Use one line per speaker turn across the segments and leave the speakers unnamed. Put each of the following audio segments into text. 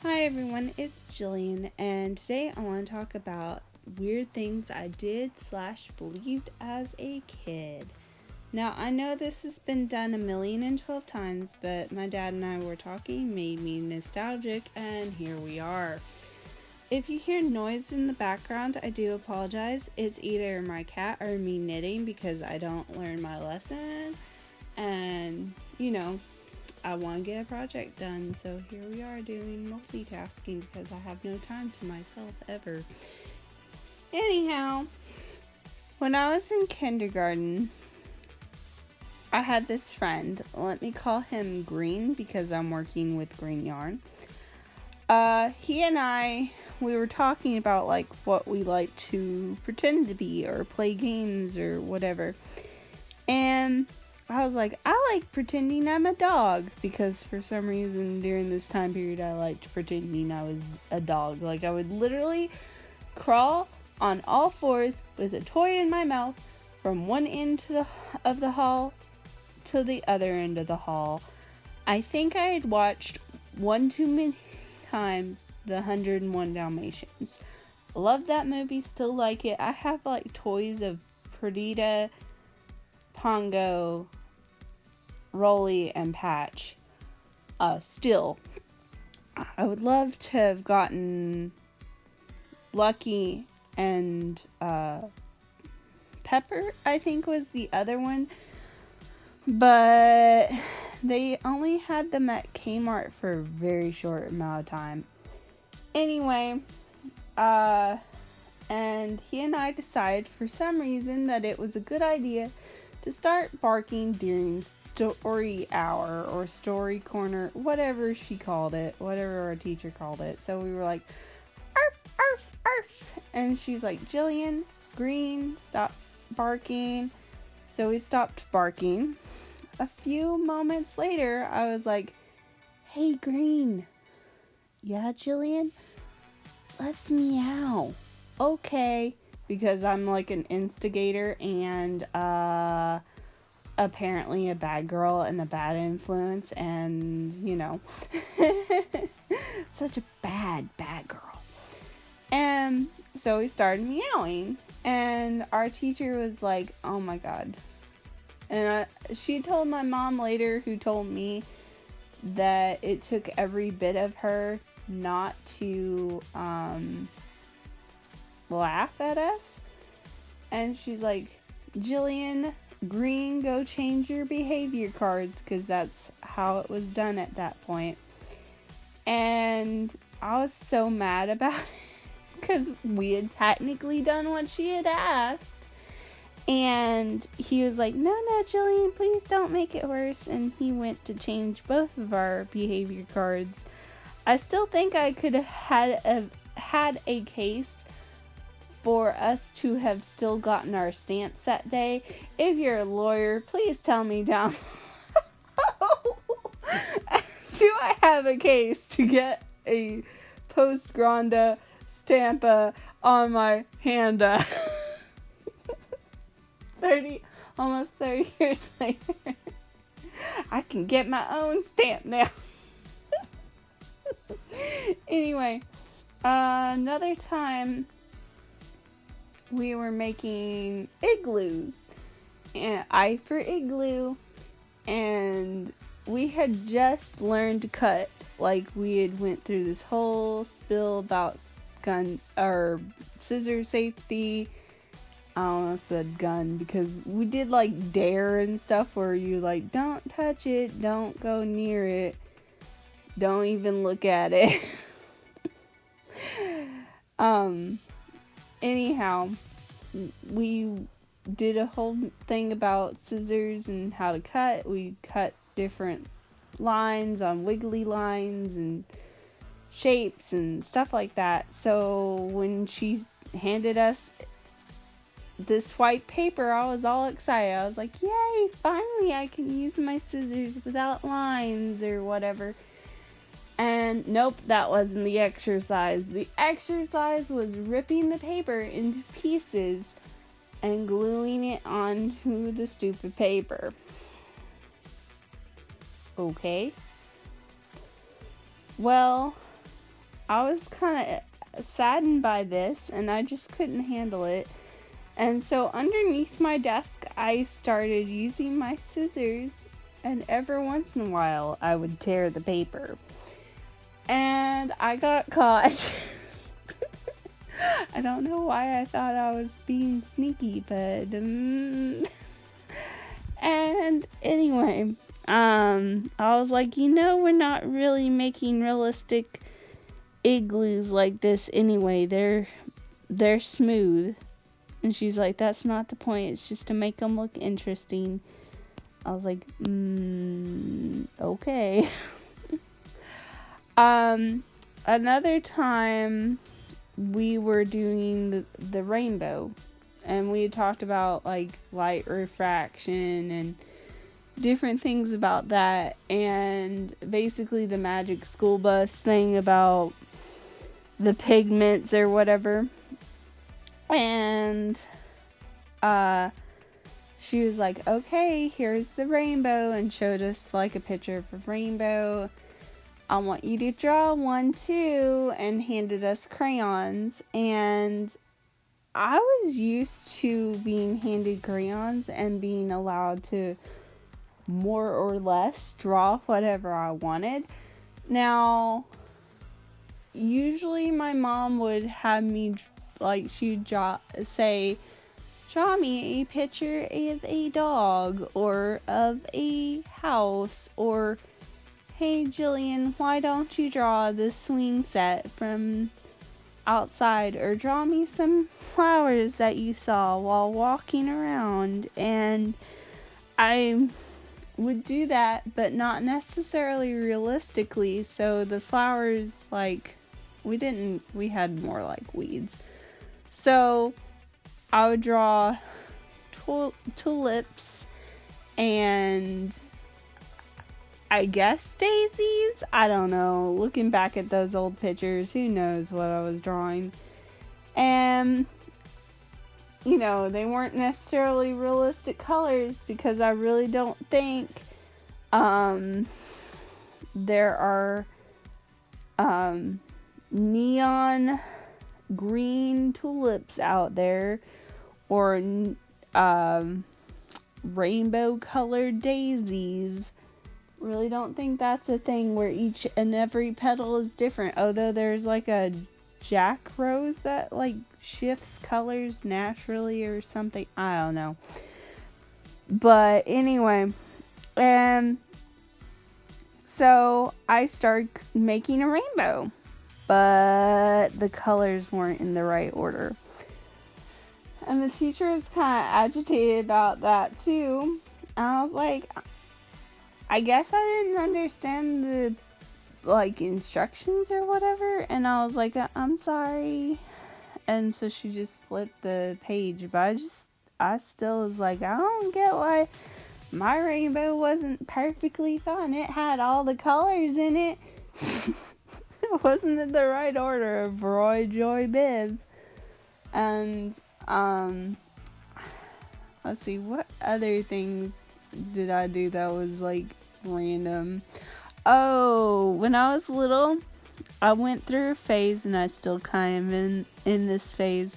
Hi everyone, it's Jillian, and today I want to talk about weird things I did/believed as a kid. Now, I know this has been done 1,012 times, but my dad and I were talking, made me nostalgic, and here we are. If you hear noise in the background, I do apologize. It's either my cat or me knitting because I don't learn my lesson, and I want to get a project done, so here we are doing multitasking because I have no time to myself ever. Anyhow, when I was in kindergarten, I had this friend. Let me call him Green because I'm working with green yarn. He and we were talking about like what we like to pretend to be or play games or whatever. And I was like, I like pretending I'm a dog because for some reason during this time period I liked pretending I was a dog. Like I would literally crawl on all fours with a toy in my mouth from one end of the hall to the other end of the hall. I think I had watched one too many times the 101 Dalmatians. Love that movie, still like it. I have like toys of Perdita, Pongo, Rolly, and Patch. Still, I would love to have gotten Lucky and Pepper, I think was the other one. But they only had them at Kmart for a very short amount of time. Anyway, and he and I decided for some reason that it was a good idea to start barking during story hour or story corner, whatever she called it, whatever our teacher called it. So we were like, arf, arf, arf. And she's like, Jillian, Green, stop barking. So we stopped barking. A few moments later, I was like, hey, Green. Yeah, Jillian? Let's meow. Okay. Because I'm like an instigator and apparently a bad girl and a bad influence and, such a bad girl. And so we started meowing and our teacher was like, oh my God. And she told my mom later, who told me that it took every bit of her not to laugh at us. And she's like, Jillian, Green, go change your behavior cards, because that's how it was done at that point. And I was so mad about it because we had technically done what she had asked. And he was like, no, Jillian, please don't make it worse. And he went to change both of our behavior cards. I still think I could have had a case for us to have still gotten our stamps that day. If you're a lawyer, please tell me down below. Do I have a case to get a post granda stampa on my handa? Almost 30 years later, I can get my own stamp now. Anyway, another time we were making igloos, and I for igloo, and we had just learned to cut. Like we had went through this whole spill about gun or scissor safety. I almost said gun because we did like dare and stuff where you like don't touch it, don't go near it, don't even look at it. Anyhow, we did a whole thing about scissors and how to cut. We cut different lines on wiggly lines and shapes and stuff like that. So when she handed us this white paper, I was all excited. I was like, yay, finally I can use my scissors without lines or whatever. And nope, that wasn't the exercise. The exercise was ripping the paper into pieces and gluing it onto the stupid paper. Okay. Well, I was kind of saddened by this, and I just couldn't handle it. And so underneath my desk, I started using my scissors, and every once in a while, I would tear the paper. And I got caught. I don't know why I thought I was being sneaky, but and anyway, I was like, we're not really making realistic igloos like this anyway. They're smooth. And she's like, that's not the point. It's just to make them look interesting. I was like, okay. Another time we were doing the rainbow, and we had talked about like light refraction and different things about that, and basically the magic school bus thing about the pigments or whatever. And she was like, okay, here's the rainbow, and showed us like a picture of a rainbow. I want you to draw one too, and handed us crayons. And I was used to being handed crayons and being allowed to more or less draw whatever I wanted. Now, usually my mom would have me, like, she'd say, draw me a picture of a dog or of a house, or hey Jillian, why don't you draw the swing set from outside, or draw me some flowers that you saw while walking around. And I would do that, but not necessarily realistically. So the flowers, like, we had more like weeds. So I would draw tulips and I guess daisies? I don't know. Looking back at those old pictures, who knows what I was drawing. And, they weren't necessarily realistic colors, because I really don't think there are neon green tulips out there, or rainbow colored daisies. Really don't think that's a thing where each and every petal is different, although there's like a jack rose that like shifts colors naturally or something. I don't know. But anyway, so I started making a rainbow, but the colors weren't in the right order. And the teacher was kind of agitated about that too. And I was like, I guess I didn't understand the instructions or whatever. And I was like, I'm sorry. And so she just flipped the page. But I still was like, I don't get why my rainbow wasn't perfectly fun. It had all the colors in it. It wasn't in the right order of Roy, Joy, Biv. And let's see, what other things did I do that was like random? Oh, when I was little, I went through a phase, and I still kind of in this phase,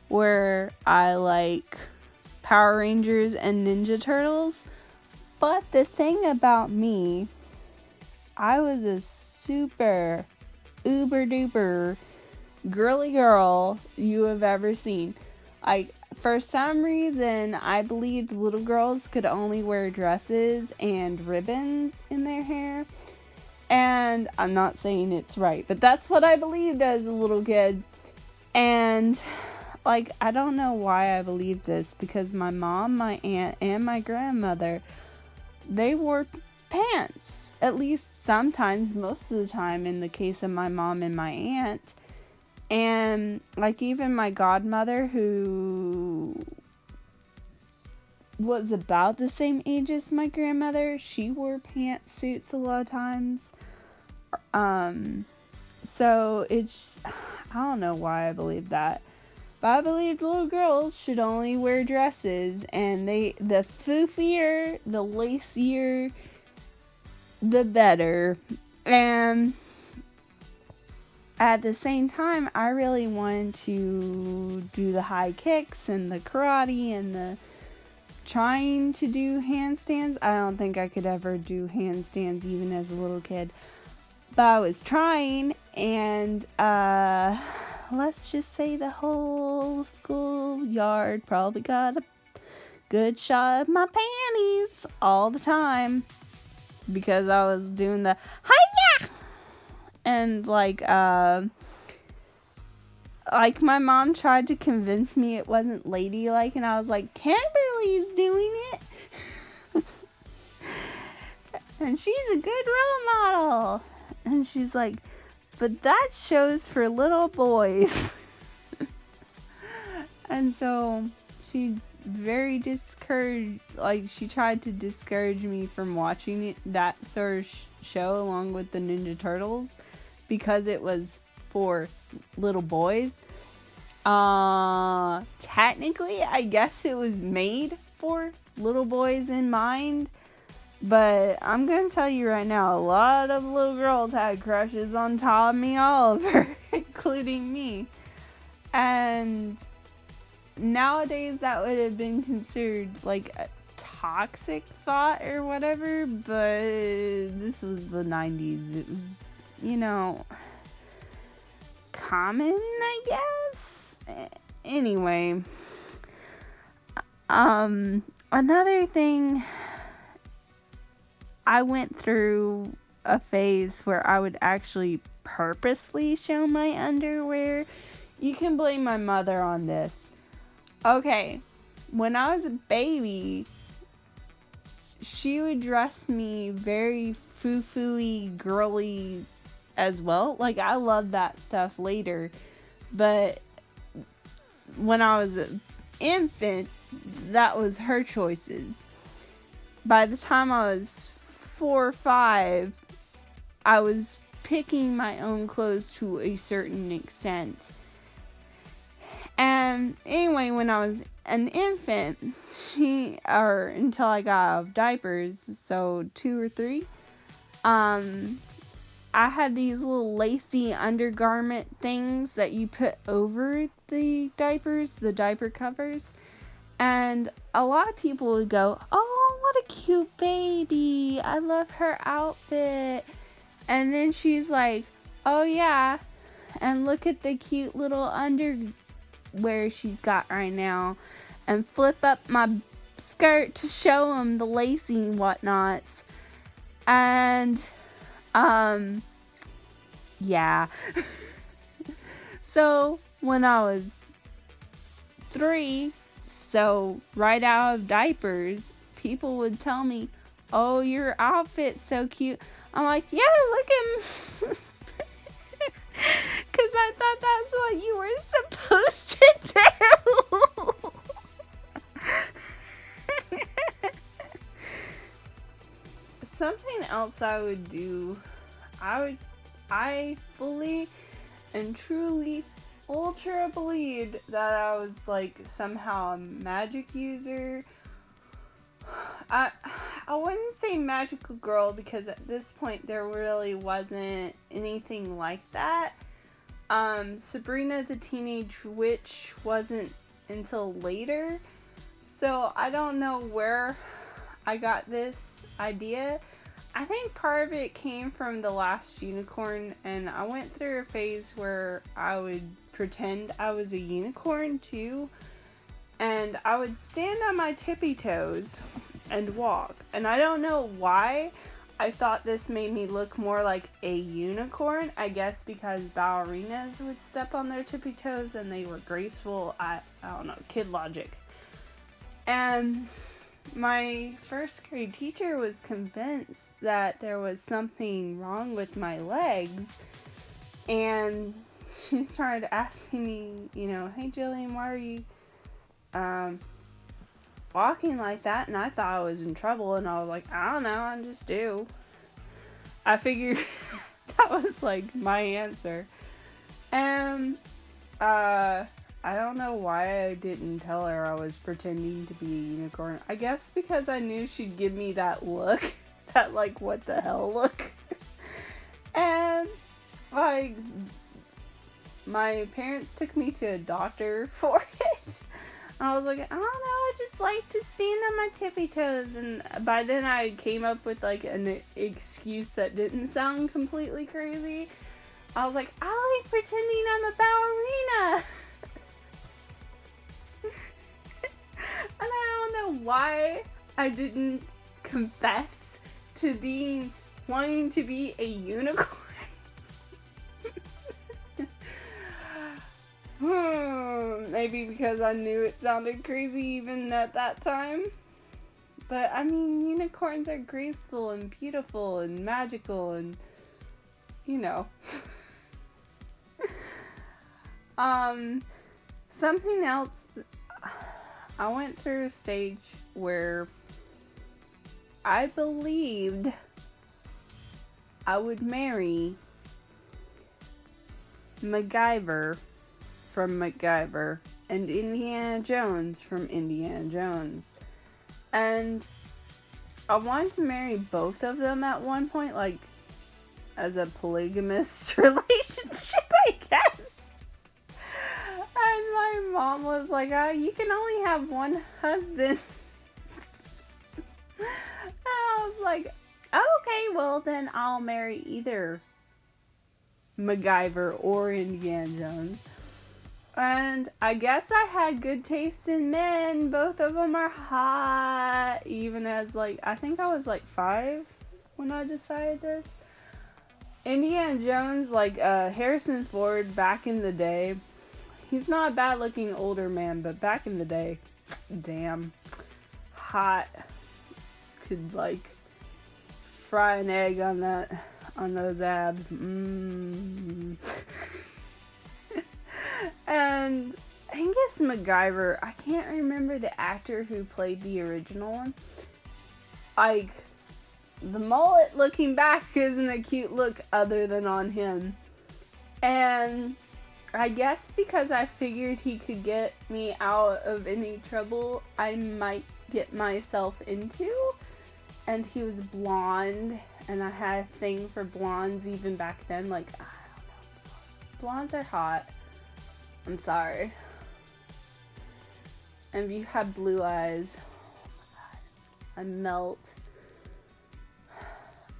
where I like Power Rangers and Ninja Turtles. But the thing about me, I was a super uber duper girly girl you have ever seen. Like, for some reason, I believed little girls could only wear dresses and ribbons in their hair. And I'm not saying it's right, but that's what I believed as a little kid. And, like, I don't know why I believed this, because my mom, my aunt, and my grandmother, they wore pants. At least sometimes, most of the time, in the case of my mom and my aunt. And, like, even my godmother, who was about the same age as my grandmother, she wore pantsuits a lot of times. So it's, I don't know why I believe that. But I believed little girls should only wear dresses, and the foofier, the lacier, the better. And at the same time, I really wanted to do the high kicks and the karate and the trying to do handstands. I don't think I could ever do handstands even as a little kid. But I was trying, and let's just say the whole schoolyard probably got a good shot of my panties all the time because I was doing the hi-ya! And like my mom tried to convince me it wasn't ladylike, and I was like, Kimberly's doing it. And she's a good role model. And she's like, but that show's for little boys. And so she very discouraged, like she tried to discourage me from watching that sort of show along with the Ninja Turtles because it was for little boys. Technically, I guess it was made for little boys in mind, but I'm gonna tell you right now, a lot of little girls had crushes on Tommy Oliver, including me. And nowadays that would have been considered like a toxic thought or whatever, but this was the 90s. It was, common, I guess. Anyway, another thing, I went through a phase where I would actually purposely show my underwear. You can blame my mother on this. Okay, when I was a baby, she would dress me very foo-foo-y, girly as well. Like, I loved that stuff later. But when I was an infant, that was her choices. By the time I was 4 or 5, I was picking my own clothes to a certain extent. And anyway, when I was an infant, until I got out of diapers, so 2 or 3, I had these little lacy undergarment things that you put over the diapers, the diaper covers. And a lot of people would go, oh, what a cute baby. I love her outfit. And then she's like, oh yeah, and look at the cute little underwear she's got right now. And flip up my skirt to show them the lacy whatnots. And, yeah. So, when I was 3, so right out of diapers, people would tell me, oh, your outfit's so cute. I'm like, yeah, look at me. Because I thought that's what you were supposed to do. Something else I would do, I fully and truly ultra believed that I was like somehow a magic user. I wouldn't say magical girl because at this point there really wasn't anything like that. Sabrina the Teenage Witch wasn't until later. So I don't know where I got this idea. I think part of it came from The Last Unicorn, and I went through a phase where I would pretend I was a unicorn too, and I would stand on my tippy toes and walk. And I don't know why I thought this made me look more like a unicorn. I guess because ballerinas would step on their tippy toes and they were graceful. I don't know, kid logic. And my first grade teacher was convinced that there was something wrong with my legs, and she started asking me, hey Jillian, why are you walking like that? And I thought I was in trouble, and I was like, I don't know, I just do. I figured that was like my answer. And I don't know why I didn't tell her I was pretending to be a unicorn. I guess because I knew she'd give me that look, that like what the hell look. And like my parents took me to a doctor for it. I was like, I don't know, I just like to stand on my tippy toes. And by then I came up with like an excuse that didn't sound completely crazy. I was like, I like pretending I'm a ballerina. And I don't know why I didn't confess to wanting to be a unicorn. Maybe because I knew it sounded crazy even at that time. But I mean, unicorns are graceful and beautiful and magical and, you know. Something else, I went through a stage where I believed I would marry MacGyver from MacGyver and Indiana Jones from Indiana Jones. And I wanted to marry both of them at one point, like as a polygamous relationship, I guess. And my mom was like, you can only have one husband. And I was like, okay, well then I'll marry either MacGyver or Indiana Jones. And I guess I had good taste in men. Both of them are hot. Even as I think I was 5 when I decided this. Indiana Jones, Harrison Ford back in the day. He's not a bad looking older man, but back in the day, damn, hot. Could fry an egg on those abs. And Angus MacGyver, I can't remember the actor who played the original one. The mullet looking back isn't a cute look other than on him. And I guess because I figured he could get me out of any trouble I might get myself into. And he was blonde, and I had a thing for blondes even back then. I don't know. Blondes are hot. I'm sorry. And if you have blue eyes, oh my god, I melt.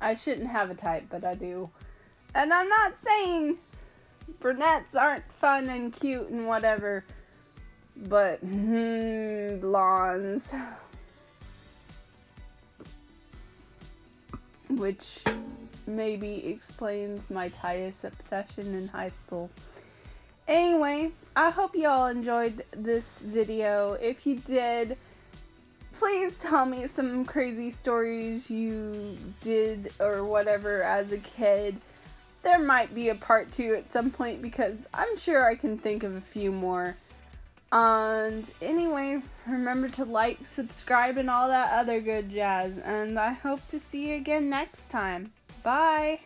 I shouldn't have a type, but I do. And I'm not saying brunettes aren't fun and cute and whatever, but blondes. Which maybe explains my Titus obsession in high school. Anyway, I hope y'all enjoyed this video. If you did, please tell me some crazy stories you did or whatever as a kid. There might be a part 2 at some point because I'm sure I can think of a few more. And anyway, remember to like, subscribe, and all that other good jazz. And I hope to see you again next time. Bye!